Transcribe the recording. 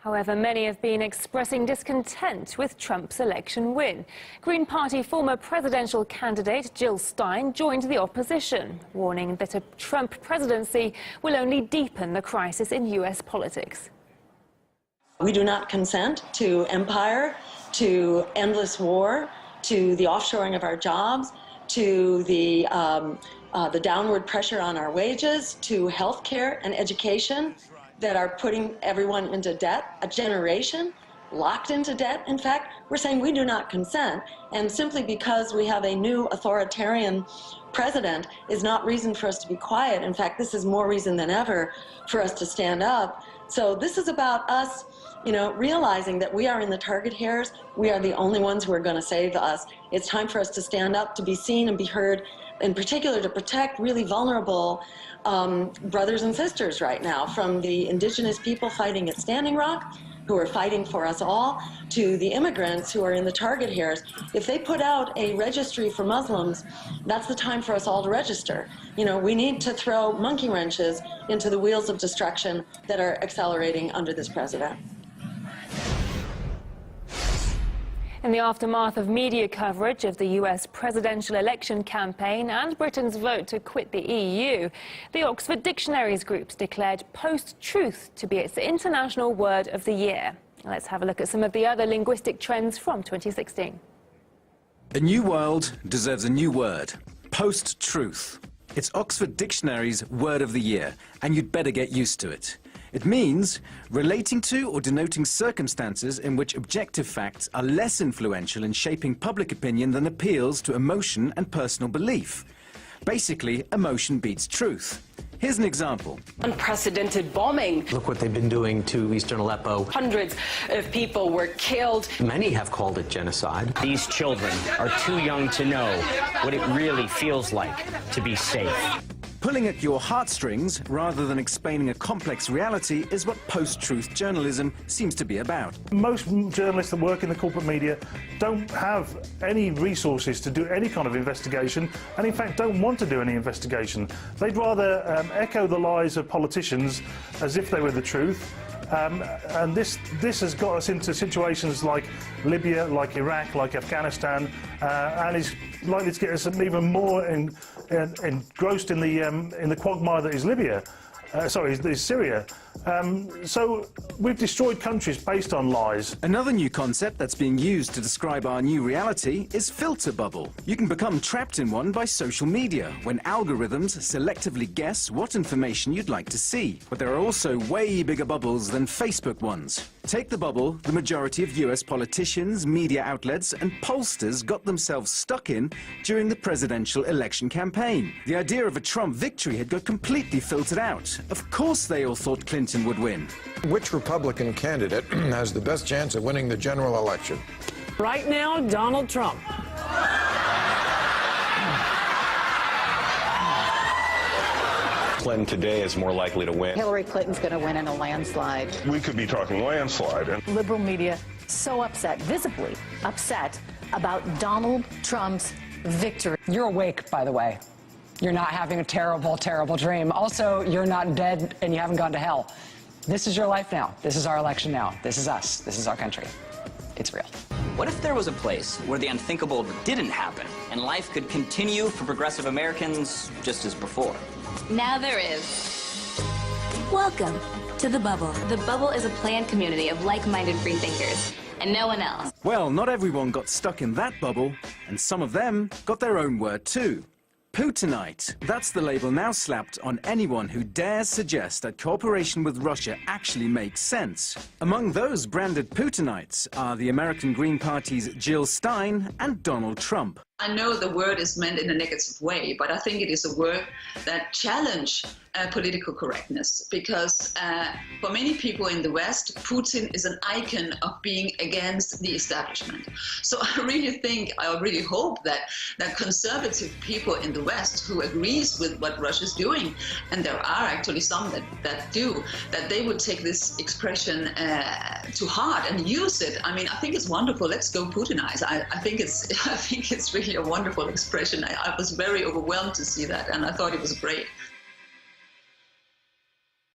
However, many have been expressing discontent with Trump's election win. Green Party former presidential candidate Jill Stein joined the opposition, warning that a Trump presidency will only deepen the crisis in U.S. politics. We do not consent to empire, to endless war, to the offshoring of our jobs, to the downward pressure on our wages, to health care and education that are putting everyone into debt, a generation locked into debt. In fact, we're saying we do not consent, and simply because we have a new authoritarian president is not reason for us to be quiet. In fact, this is more reason than ever for us to stand up. So this is about us, realizing that we are in the target hairs. We are the only ones who are going to save us. It's time for us to stand up, to be seen and be heard, in particular to protect really vulnerable brothers and sisters right now, from the indigenous people fighting at Standing Rock, who are fighting for us all, to the immigrants who are in the target hairs. If they put out a registry for Muslims, that's the time for us all to register. We need to throw monkey wrenches into the wheels of destruction that are accelerating under this president. In the aftermath of media coverage of the US presidential election campaign and Britain's vote to quit the EU, the Oxford Dictionaries groups declared post-truth to be its international word of the year. Let's have a look at some of the other linguistic trends from 2016. A new world deserves a new word: post-truth. It's Oxford Dictionaries' word of the year, and you'd better get used to it. It means relating to or denoting circumstances in which objective facts are less influential in shaping public opinion than appeals to emotion and personal belief. Basically, emotion beats truth. Here's an example. Unprecedented bombing. Look what they've been doing to eastern Aleppo. Hundreds of people were killed. Many have called it genocide. These children are too young to know what it really feels like to be safe. Pulling at your heartstrings rather than explaining a complex reality is what post-truth journalism seems to be about. Most journalists that work in the corporate media don't have any resources to do any kind of investigation, and in fact don't want to do any investigation. They'd rather echo the lies of politicians as if they were the truth. And this has got us into situations like Libya, like Iraq, like Afghanistan, and is likely to get us even more engrossed in the quagmire that is Libya. Is Syria. So we've destroyed countries based on lies. Another new concept that's being used to describe our new reality is filter bubble. You can become trapped in one by social media, when algorithms selectively guess what information you'd like to see. But there are also way bigger bubbles than Facebook ones. Take the bubble the majority of US politicians, media outlets and pollsters got themselves stuck in during the presidential election campaign. The idea of a Trump victory had got completely filtered out. Of course they all thought Clinton would win. Which Republican candidate has the best chance of winning the general election? Right now, Donald Trump. Clinton today is more likely to win. Hillary Clinton's going to win in a landslide. We could be talking landslide. Liberal media so upset, visibly upset, about Donald Trump's victory. You're awake, by the way. You're not having a terrible, terrible dream. Also, you're not dead and you haven't gone to hell. This is your life now. This is our election now. This is us. This is our country. It's real. What if there was a place where the unthinkable didn't happen and life could continue for progressive Americans just as before? Now there is. Welcome to The Bubble. The Bubble is a planned community of like-minded freethinkers, and no one else. Well, not everyone got stuck in that bubble, and some of them got their own word too. Putinite. That's the label now slapped on anyone who dares suggest that cooperation with Russia actually makes sense. Among those branded Putinites are the American Green Party's Jill Stein and Donald Trump. I know the word is meant in a negative way, but I think it is a word that challenges political correctness, because for many people in the West, Putin is an icon of being against the establishment. So I really hope that conservative people in the West who agrees with what Russia is doing, and there are actually some that do, that they would take this expression to heart and use it. I mean, I think it's wonderful. Let's go Putinize. I think it's really a wonderful expression. I was very overwhelmed to see that, and I thought it was great.